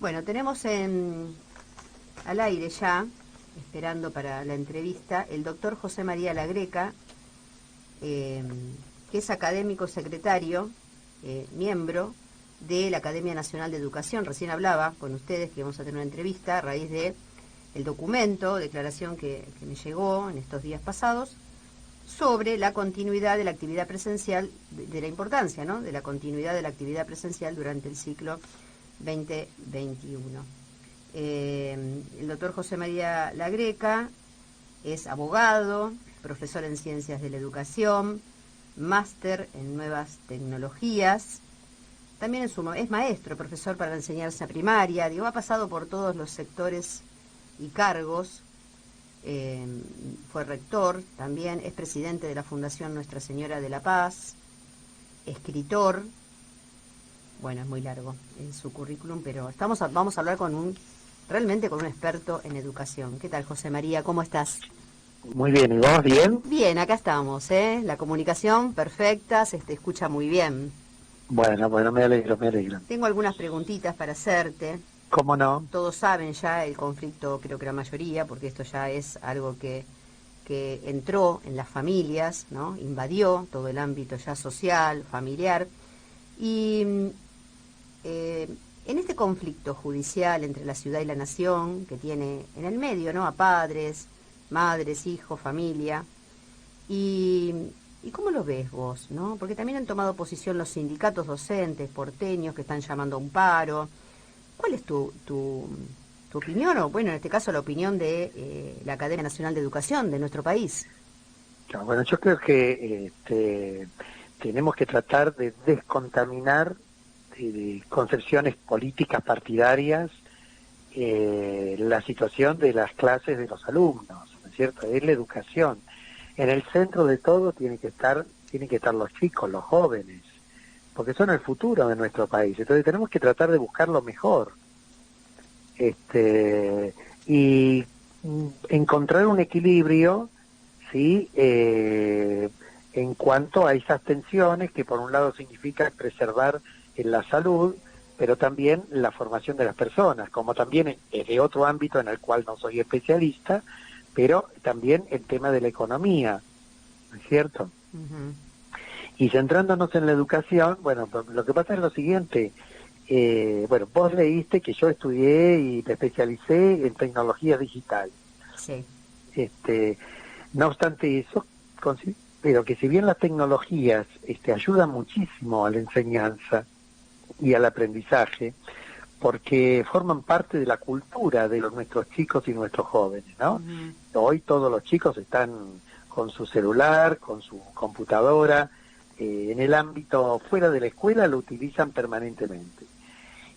Bueno, tenemos al aire ya, esperando para la entrevista, el doctor José María La Greca, que es académico secretario, miembro de la Academia Nacional de Educación. Recién hablaba con ustedes que vamos a tener una entrevista a raíz de el documento, declaración que me llegó en estos días pasados, sobre la continuidad de la actividad presencial, de la importancia, ¿no?, de la continuidad de la actividad presencial durante el ciclo 2021. El doctor José María La Greca es abogado, profesor en Ciencias de la Educación, máster en Nuevas Tecnologías, también es maestro, profesor para la enseñanza primaria, ha pasado por todos los sectores y cargos. Fue rector, también es presidente de la Fundación Nuestra Señora de la Paz, escritor. Bueno, es muy largo en su currículum, pero vamos a hablar realmente con un experto en educación. ¿Qué tal, José María? ¿Cómo estás? Muy bien, ¿y vos bien? Bien, acá estamos, ¿eh? La comunicación perfecta, se te escucha muy bien. Bueno, me alegro, me alegro. Tengo algunas preguntitas para hacerte. ¿Cómo no? Todos saben ya el conflicto, creo que la mayoría, porque esto ya es algo que entró en las familias, ¿no? Invadió todo el ámbito ya social, familiar. Y en este conflicto judicial entre la ciudad y la nación, que tiene en el medio, ¿no?, a padres, madres, hijos, familia, y cómo lo ves vos, ¿no? Porque también han tomado posición los sindicatos docentes porteños que están llamando a un paro. ¿Cuál es tu opinión, o bueno, en este caso la opinión de la Academia Nacional de Educación de nuestro país? Bueno, yo creo que tenemos que tratar de descontaminar de concepciones políticas partidarias la situación de las clases de los alumnos, ¿no es cierto? Es la educación. En el centro de todo tienen que estar los chicos, los jóvenes, porque son el futuro de nuestro país. Entonces tenemos que tratar de buscar lo mejor. Y encontrar un equilibrio, ¿sí? En cuanto a esas tensiones que por un lado significa preservar la salud, pero también la formación de las personas, como también es de otro ámbito en el cual no soy especialista, pero también el tema de la economía, ¿no es cierto? Uh-huh. Y centrándonos en la educación, bueno, lo que pasa es lo siguiente. Bueno, vos leíste que yo estudié y me especialicé en tecnología digital. Sí. No obstante eso, considero que si bien las tecnologías ayudan muchísimo a la enseñanza y al aprendizaje, porque forman parte de la cultura de nuestros chicos y nuestros jóvenes, ¿no? Uh-huh. Hoy todos los chicos están con su celular, con su computadora, en el ámbito fuera de la escuela lo utilizan permanentemente.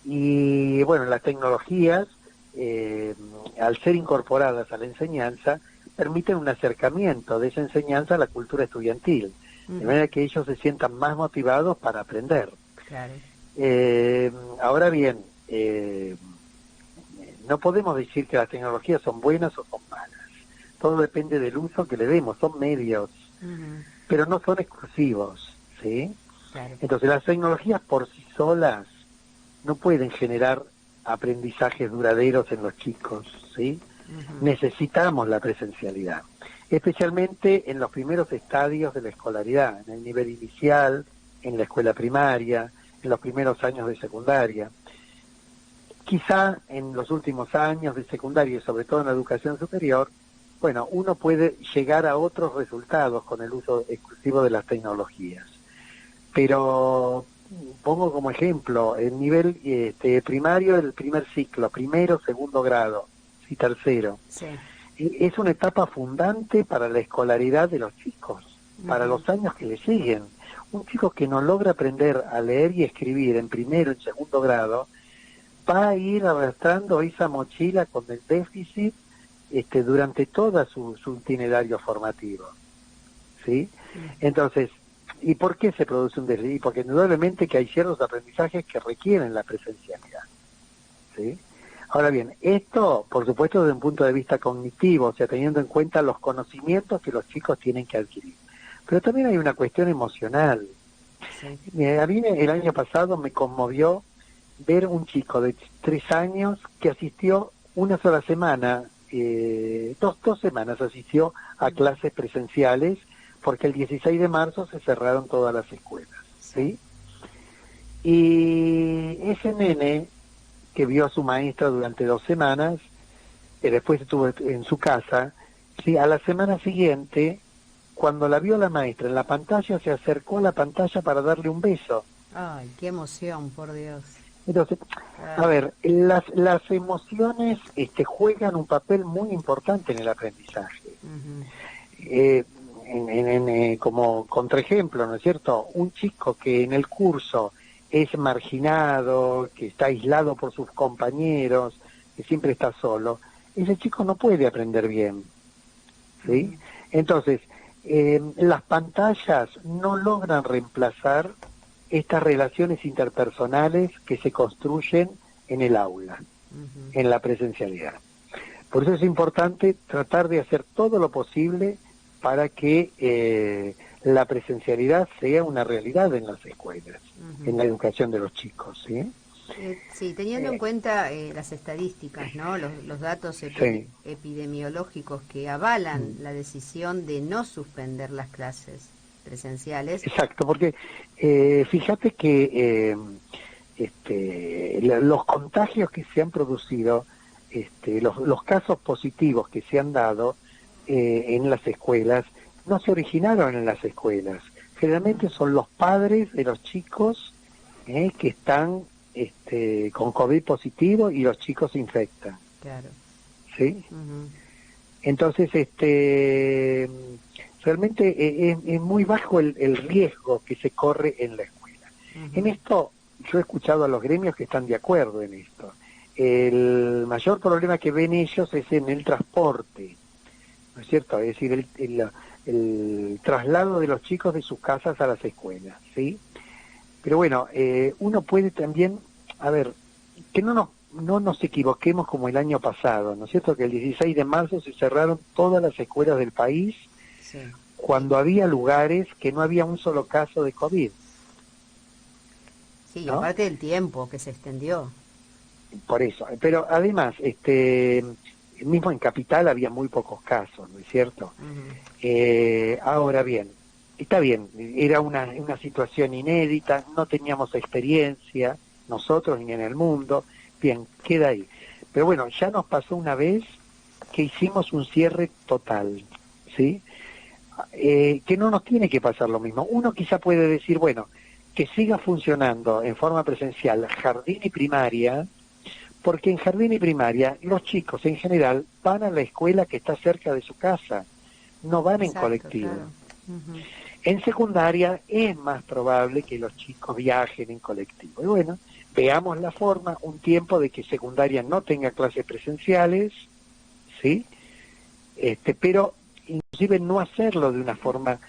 Y bueno, las tecnologías, al ser incorporadas a la enseñanza, permiten un acercamiento de esa enseñanza a la cultura estudiantil, de manera que ellos se sientan más motivados para aprender. Claro. Ahora bien, no podemos decir que las tecnologías son buenas o son malas. Todo depende del uso que le demos, son medios, Uh-huh. pero no son exclusivos, ¿sí? Claro. Entonces las tecnologías por sí solas no pueden generar aprendizajes duraderos en los chicos, ¿sí? Uh-huh. Necesitamos la presencialidad, especialmente en los primeros estadios de la escolaridad, en el nivel inicial, en la escuela primaria, en los primeros años de secundaria. Quizá en los últimos años de secundaria y sobre todo en la educación superior, bueno, uno puede llegar a otros resultados con el uso exclusivo de las tecnologías. Pero pongo como ejemplo el nivel primario, el primer ciclo, primero, segundo grado y tercero. Sí. Es una etapa fundante para la escolaridad de los chicos, para Uh-huh. los años que le siguen. Un chico que no logra aprender a leer y escribir en primero y segundo grado, va a ir arrastrando esa mochila con el déficit durante todo su itinerario formativo, ¿sí? Entonces, ¿y por qué se produce un déficit? Porque indudablemente que hay ciertos aprendizajes que requieren la presencialidad, ¿sí? Ahora bien, esto, por supuesto, desde un punto de vista cognitivo, o sea, teniendo en cuenta los conocimientos que los chicos tienen que adquirir. Pero también hay una cuestión emocional. Sí. A mí el año pasado me conmovió ver un chico de 3 años que asistió una sola semana, dos semanas asistió a clases presenciales, porque el 16 de marzo se cerraron todas las escuelas, ¿sí? Y ese nene que vio a su maestra durante 2 semanas, que después estuvo en su casa, ¿sí? A la semana siguiente, cuando la vio la maestra en la pantalla, se acercó a la pantalla para darle un beso. Ay, qué emoción, por Dios. Entonces, a Claro. ver, las emociones juegan un papel muy importante en el aprendizaje. Ujú. Eh, como contraejemplo, ¿no es cierto? Un chico que en el curso es marginado, que está aislado por sus compañeros, que siempre está solo, ese chico no puede aprender bien, ¿sí? Ujú. Entonces, las pantallas no logran reemplazar estas relaciones interpersonales que se construyen en el aula, Ujú. en la presencialidad. Por eso es importante tratar de hacer todo lo posible para que la presencialidad sea una realidad en las escuelas, Ujú. en la educación de los chicos, ¿sí? Sí, teniendo en cuenta las estadísticas, ¿no? Los datos Sí. epidemiológicos que avalan Mm. la decisión de no suspender las clases presenciales. Exacto, porque fíjate que los contagios que se han producido, los casos positivos que se han dado en las escuelas, no se originaron en las escuelas. Generalmente son los padres de los chicos que están con COVID positivo y los chicos se infectan, Claro. ¿sí? Ujú. Entonces, realmente es muy bajo el riesgo que se corre en la escuela. En Ujú. esto, yo he escuchado a los gremios que están de acuerdo en esto. El mayor problema que ven ellos es en el transporte, ¿no es cierto? Es decir, el traslado de los chicos de sus casas a las escuelas, ¿sí? Pero bueno, uno puede también, a ver, que no nos equivoquemos como el año pasado, ¿no es cierto? Que el 16 de marzo se cerraron todas las escuelas del país Sí. cuando había lugares que no había un solo caso de COVID, Sí, y ¿no? aparte del tiempo que se extendió. Por eso. Pero además, mismo en Capital había muy pocos casos, ¿no es cierto? Ujú. Ahora bien, está bien, era una situación inédita, no teníamos experiencia, nosotros ni en el mundo, bien, queda ahí. Pero bueno, ya nos pasó una vez que hicimos un cierre total, ¿sí? Que no nos tiene que pasar lo mismo. Uno quizá puede decir, bueno, que siga funcionando en forma presencial jardín y primaria, porque en jardín y primaria los chicos en general van a la escuela que está cerca de su casa, no van en Exacto, colectivo. claro. Ujú. En secundaria es más probable que los chicos viajen en colectivo. Y bueno, veamos la forma, un tiempo de que secundaria no tenga clases presenciales, ¿sí? Pero inclusive no hacerlo de una forma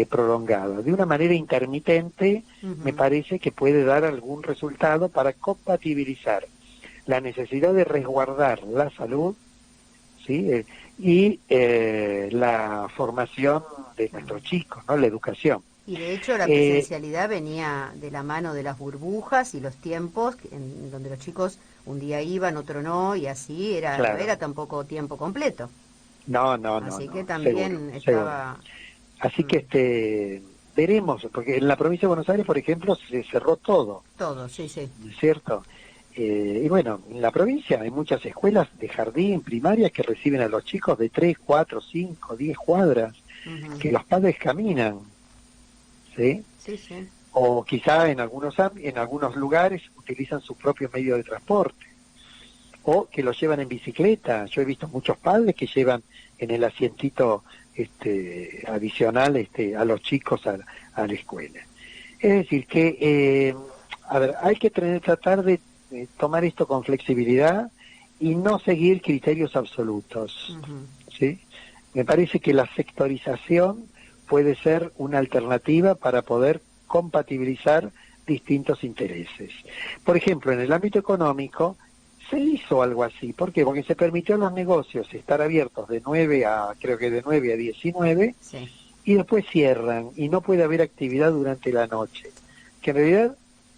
prolongada, de una manera intermitente, me Ujú. parece que puede dar algún resultado para compatibilizar la necesidad de resguardar la salud, ¿sí? La formación de Claro. nuestros chicos, ¿no? La educación. Y de hecho la Eh, presencialidad venía de la mano de las burbujas y los tiempos en donde los chicos un día iban, otro no, y así era, no claro, era tampoco tiempo completo. Así que no, seguro, también seguro. estaba... Así mm, que veremos, porque en la provincia de Buenos Aires, por ejemplo, se cerró todo, todo, sí, sí. ¿no es cierto? Y bueno, en la provincia hay muchas escuelas de jardín, primarias, que reciben a los chicos de 3, 4, 5, 10 cuadras, Ujú. que los padres caminan, ¿sí? Sí, sí. O quizá en algunos lugares utilizan su propio medio de transporte, o que los llevan en bicicleta. Yo he visto muchos padres que llevan en el asientito adicional a los chicos a la escuela. Es decir, que, a ver, hay que tratar de tomar esto con flexibilidad y no seguir criterios absolutos, Ujú. ¿sí? Me parece que la sectorización puede ser una alternativa para poder compatibilizar distintos intereses. Por ejemplo, en el ámbito económico se hizo algo así. ¿Por qué? Porque se permitió a los negocios estar abiertos creo que de 9 a 19, Sí. y después cierran y no puede haber actividad durante la noche. Que en realidad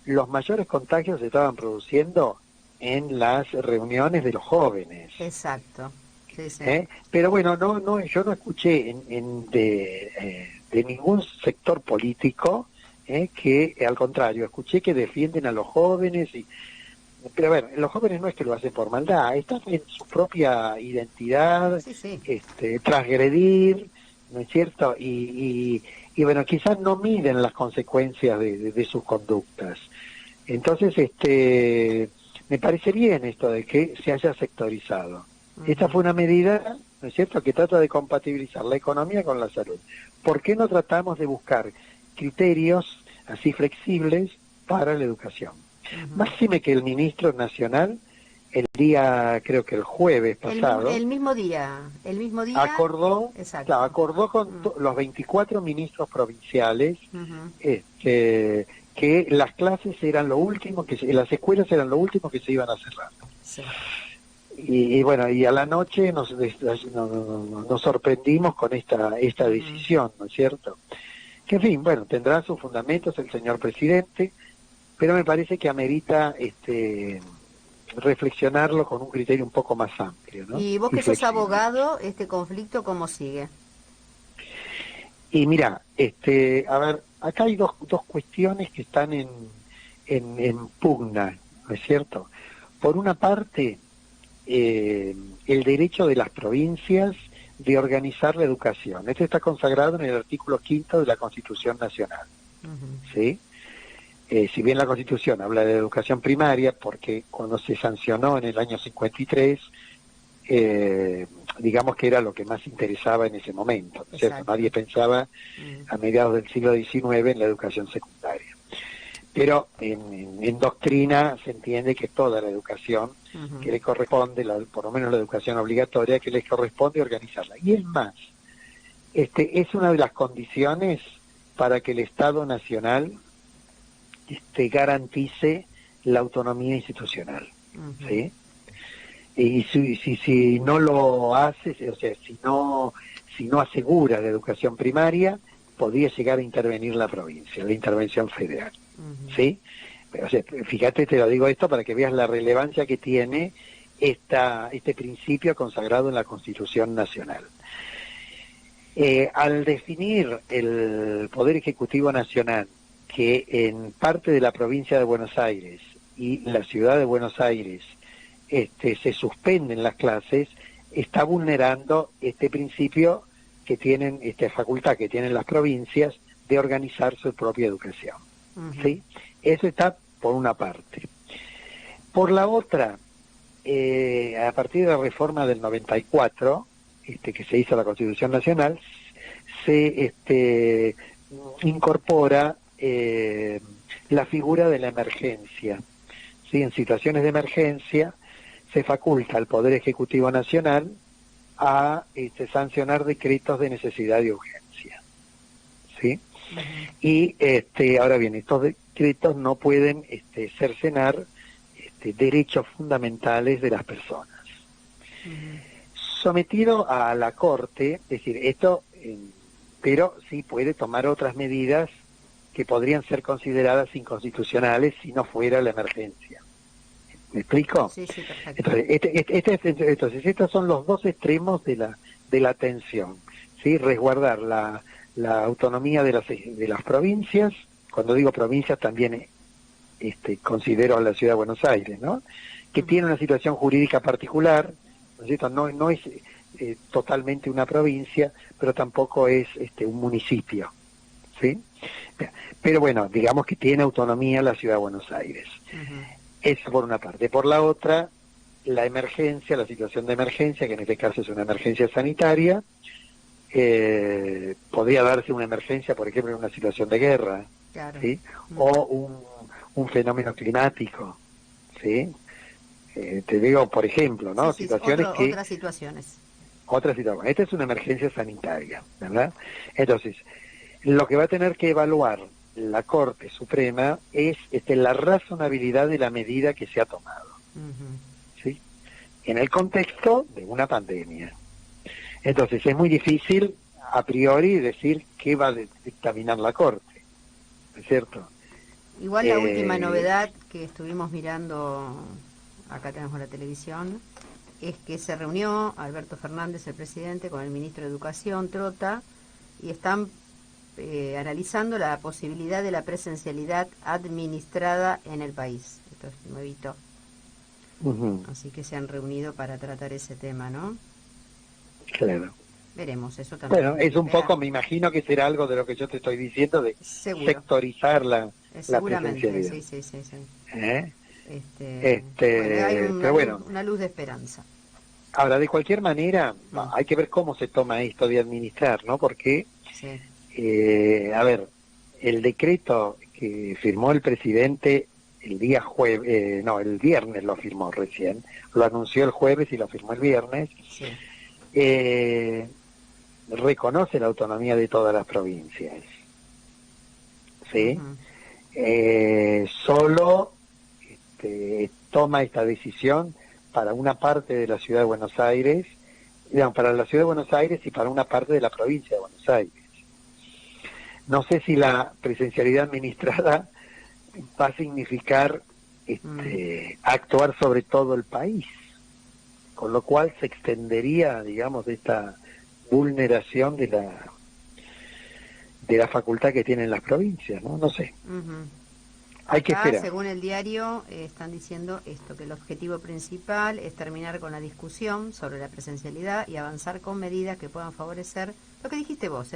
los mayores contagios se estaban produciendo en las reuniones de los jóvenes. Exacto. Sí, sí. Pero bueno, yo no escuché de ningún sector político que, al contrario, escuché que defienden a los jóvenes. Pero a ver, los jóvenes no es que lo hacen por maldad, están en su propia identidad, Sí, sí. transgredir, ¿no es cierto? Y bueno, quizás no miden las consecuencias de sus conductas. Entonces, me parece bien esto de que se haya sectorizado. Esta fue una medida, ¿no es cierto?, que trata de compatibilizar la economía con la salud. ¿Por qué no tratamos de buscar criterios así flexibles para la educación? Máxime que el ministro nacional, el día, creo que el jueves pasado, El mismo día, acordó, exacto. claro, acordó con los 24 ministros provinciales que las clases eran lo último, las escuelas eran lo último que se iban a cerrar. Sí. Y bueno, y a la noche nos sorprendimos con esta decisión, ¿no es cierto? Que en fin, bueno, tendrá sus fundamentos el señor presidente, pero me parece que amerita reflexionarlo con un criterio un poco más amplio, ¿no? Y vos que sos flexible. abogado, este conflicto, ¿cómo sigue? Y mira, a ver, acá hay dos cuestiones que están en pugna, ¿no es cierto? Por una parte, el derecho de las provincias de organizar la educación. Este está consagrado en el artículo 5 de la Constitución Nacional, ¿sí? Si bien la Constitución habla de educación primaria, porque cuando se sancionó en el año 53, digamos que era lo que más interesaba en ese momento, ¿no es cierto? Nadie pensaba a mediados del siglo XIX en la educación secundaria. Pero en doctrina se entiende que toda la educación que le corresponde, por lo menos la educación obligatoria, que les corresponde organizarla. Y es más, es una de las condiciones para que el Estado Nacional garantice la autonomía institucional, ¿sí? Y si no lo hace, o sea, si no asegura la educación primaria, podría llegar a intervenir la provincia, la intervención federal, ¿sí? Pero, o sea, fíjate, te lo digo esto para que veas la relevancia que tiene este principio consagrado en la Constitución Nacional. Al definir el Poder Ejecutivo Nacional que en parte de la provincia de Buenos Aires y la ciudad de Buenos Aires se suspenden las clases, está vulnerando este principio que tienen, esta facultad que tienen las provincias de organizar su propia educación. ¿Sí? Eso está por una parte. Por la otra, a partir de la reforma del 94, que se hizo a la Constitución Nacional, se incorpora la figura de la emergencia. ¿Sí? En situaciones de emergencia se faculta al Poder Ejecutivo Nacional a sancionar decretos de necesidad y urgencia. ¿Sí? Y ahora bien, estos decretos no pueden cercenar derechos fundamentales de las personas. Sometido a la Corte, es decir, esto, pero sí puede tomar otras medidas que podrían ser consideradas inconstitucionales si no fuera la emergencia. ¿Me explico? Sí, sí, perfecto. Entonces, estos son los dos extremos de la tensión, ¿sí? Resguardar la autonomía de las provincias. Cuando digo provincias también considero a la ciudad de Buenos Aires, ¿no? Que tiene una situación jurídica particular, ¿no es cierto? No es totalmente una provincia, pero tampoco es un municipio, ¿sí? Pero bueno, digamos que tiene autonomía la ciudad de Buenos Aires. Eso por una parte. Por la otra, la emergencia, la situación de emergencia, que en este caso es una emergencia sanitaria, podría darse una emergencia, por ejemplo, en una situación de guerra, claro. ¿Sí? O un fenómeno climático, ¿sí? Te digo, por ejemplo, ¿no? Sí, situaciones otras situaciones. Otras situaciones. Esta es una emergencia sanitaria, ¿verdad? Entonces, lo que va a tener que evaluar la Corte Suprema es la razonabilidad de la medida que se ha tomado, ¿sí? En el contexto de una pandemia. Entonces, es muy difícil a priori decir qué va a dictaminar la Corte, ¿no es cierto? Igual la última novedad que estuvimos mirando, acá tenemos la televisión, es que se reunió Alberto Fernández, el presidente, con el ministro de Educación, Trota, y están analizando la posibilidad de la presencialidad administrada en el país. Esto es nuevito. Así que se han reunido para tratar ese tema, ¿no? Claro. Veremos, eso también. Bueno, es un poco, me imagino que será algo de lo que yo te estoy diciendo, de Seguro. sectorizar la Seguramente, presencialidad. sí. ¿Eh? Bueno, hay pero bueno, una luz de esperanza. ahora, de cualquier manera, hay que ver cómo se toma esto de administrar, ¿no? Porque, Sí. a ver, el decreto que firmó el presidente el día jueves, no, el viernes lo firmó recién, lo anunció el jueves y lo firmó el viernes, Sí. Reconoce la autonomía de todas las provincias, ¿sí? Solo toma esta decisión para una parte de la ciudad de Buenos Aires, digamos, para la ciudad de Buenos Aires y para una parte de la provincia de Buenos Aires. No sé si la presencialidad administrada va a significar actuar sobre todo el país, con lo cual se extendería, digamos, esta vulneración de la facultad que tienen las provincias, ¿no? No sé. Hay que esperar. Según el diario, están diciendo esto, que el objetivo principal es terminar con la discusión sobre la presencialidad y avanzar con medidas que puedan favorecer lo que dijiste vos,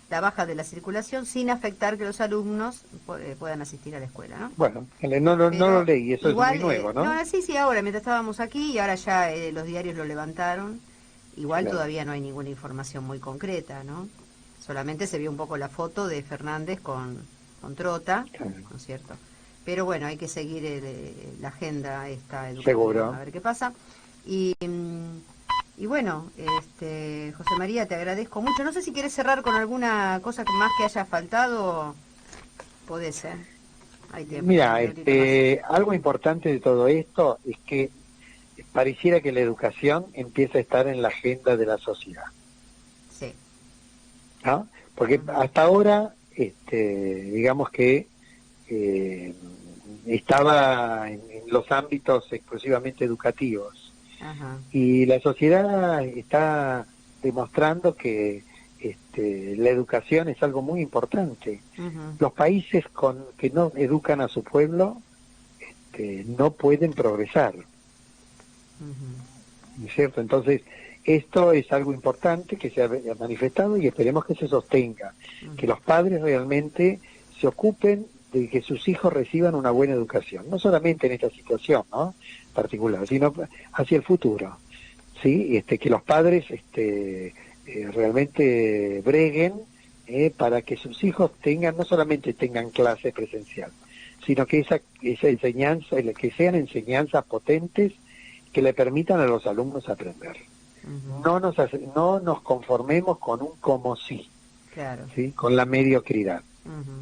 la baja de la circulación sin afectar que los alumnos puedan asistir a la escuela, ¿no? Bueno, no lo leí, eso igual, es muy nuevo, ¿no? No, sí, ahora, mientras estábamos aquí y ahora ya los diarios lo levantaron, igual claro. Todavía no hay ninguna información muy concreta, ¿no? Solamente se vio un poco la foto de Fernández con Trota, claro. ¿No es cierto? Pero bueno, hay que seguir la agenda esta educativa. Seguro. A ver qué pasa. Y bueno, José María, te agradezco mucho. No sé si quieres cerrar con alguna cosa más que haya faltado. Podés, ¿eh? Hay tiempo. Mira, algo importante de todo esto es que pareciera que la educación empieza a estar en la agenda de la sociedad. Sí. ¿No? Porque hasta ahora, digamos que estaba en los ámbitos exclusivamente educativos. Ajá. Y la sociedad está demostrando que la educación es algo muy importante. Los países que no educan a su pueblo no pueden progresar. ¿No es cierto? Entonces, esto es algo importante que se ha manifestado y esperemos que se sostenga, que los padres realmente se ocupen de que sus hijos reciban una buena educación, no solamente en esta situación, ¿no?, particular, sino hacia el futuro, ¿sí? Que los padres realmente breguen para que sus hijos no solamente tengan clase presencial, sino que esa enseñanza, que sean enseñanzas potentes que le permitan a los alumnos aprender. No nos conformemos con un como sí, claro. ¿Sí? Con la mediocridad.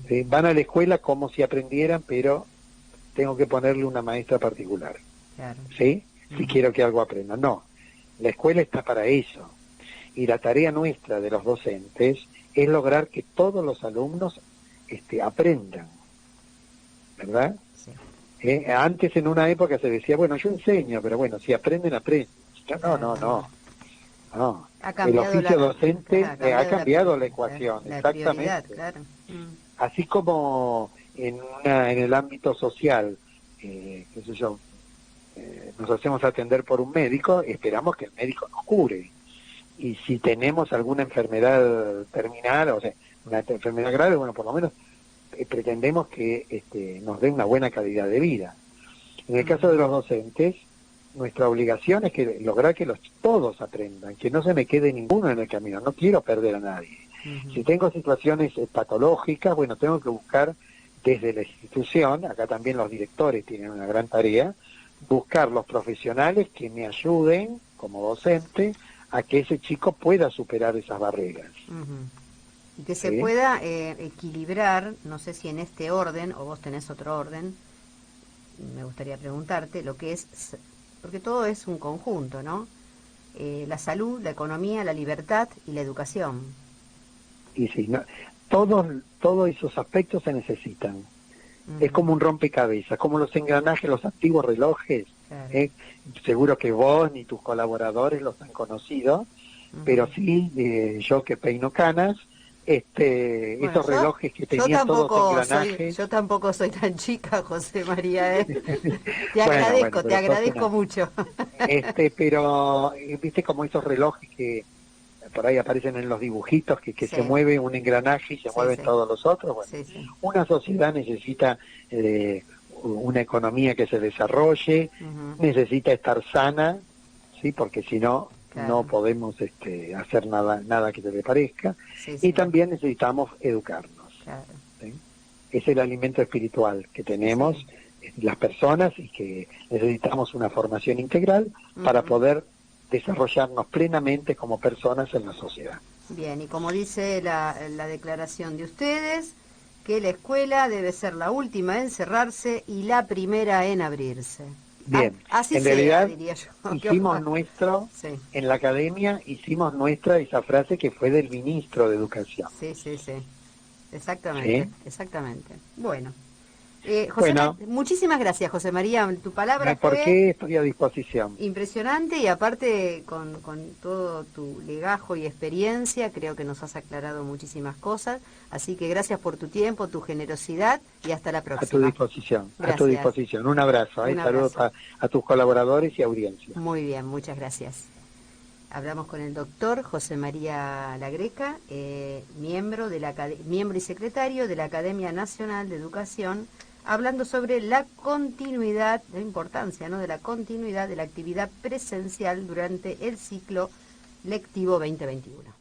¿Sí? Van a la escuela como si aprendieran, pero tengo que ponerle una maestra particular, claro. ¿Sí? Si quiero que algo aprenda. No, la escuela está para eso. Y la tarea nuestra de los docentes es lograr que todos los alumnos aprendan, ¿verdad? Sí. Antes, en una época, se decía, bueno, yo enseño, pero bueno, si aprenden, aprenden. No. El oficio docente ha cambiado la ecuación, exactamente. Claro. Así como en el ámbito social, qué sé yo, nos hacemos atender por un médico, esperamos que el médico nos cure. Y si tenemos alguna enfermedad terminal, o sea, una enfermedad grave, bueno, por lo menos pretendemos que nos dé una buena calidad de vida. En el caso de los docentes, nuestra obligación es lograr que todos aprendan, que no se me quede ninguno en el camino, no quiero perder a nadie. Si tengo situaciones patológicas, bueno, tengo que buscar desde la institución, acá también los directores tienen una gran tarea, buscar los profesionales que me ayuden como docente a que ese chico pueda superar esas barreras. Y que se pueda equilibrar, no sé si en este orden, o vos tenés otro orden, me gustaría preguntarte, lo que es, porque todo es un conjunto, ¿no? La salud, la economía, la libertad y la educación. Y sí, no, todos esos aspectos se necesitan. Es como un rompecabezas, como los engranajes, los antiguos relojes. Claro. Seguro que vos ni tus colaboradores los han conocido, pero sí, yo que peino canas, Bueno, esos relojes que tenían todos engranajes. yo tampoco soy tan chica, José María, ¿eh? Bueno, Te pero agradezco mucho. pero viste como esos relojes que por ahí aparecen en los dibujitos, que se Sí, mueve un engranaje y se sí, mueven sí, todos los otros. Bueno, sí, sí. una sociedad necesita una economía que se desarrolle, Ujú, necesita estar sana, sí, porque si no, no claro, podemos hacer nada que se le parezca, sí, y sí, también necesitamos educarnos, claro. ¿sí? Es el alimento espiritual que Sí, tenemos sí. las personas y que necesitamos una formación integral para Ujú. poder desarrollarnos plenamente como personas en la sociedad. Bien, y como dice la declaración de ustedes, que la escuela debe ser la última en cerrarse y la primera en abrirse. Bien, Así en sea, realidad diría yo. hicimos nuestro, Sí, en la academia hicimos nuestra esa frase que fue del ministro de Educación, sí, sí, sí. Exactamente, ¿sí? exactamente. Bueno, Bueno, muchísimas gracias, José María. Tu no palabra hay por fue qué, estoy a disposición. impresionante y aparte con todo tu legajo y experiencia creo que nos has aclarado muchísimas cosas. Así que gracias por tu tiempo, tu generosidad y hasta la A tu próxima. disposición, a tu Gracias. disposición. Un abrazo, Un saludos abrazo. a tus colaboradores y audiencia. Muy bien, muchas gracias. Hablamos con el doctor José María Lagreca, miembro y secretario de la Academia Nacional de Educación, hablando sobre la continuidad, la importancia, ¿no?, de la continuidad de la actividad presencial durante el ciclo lectivo 2021.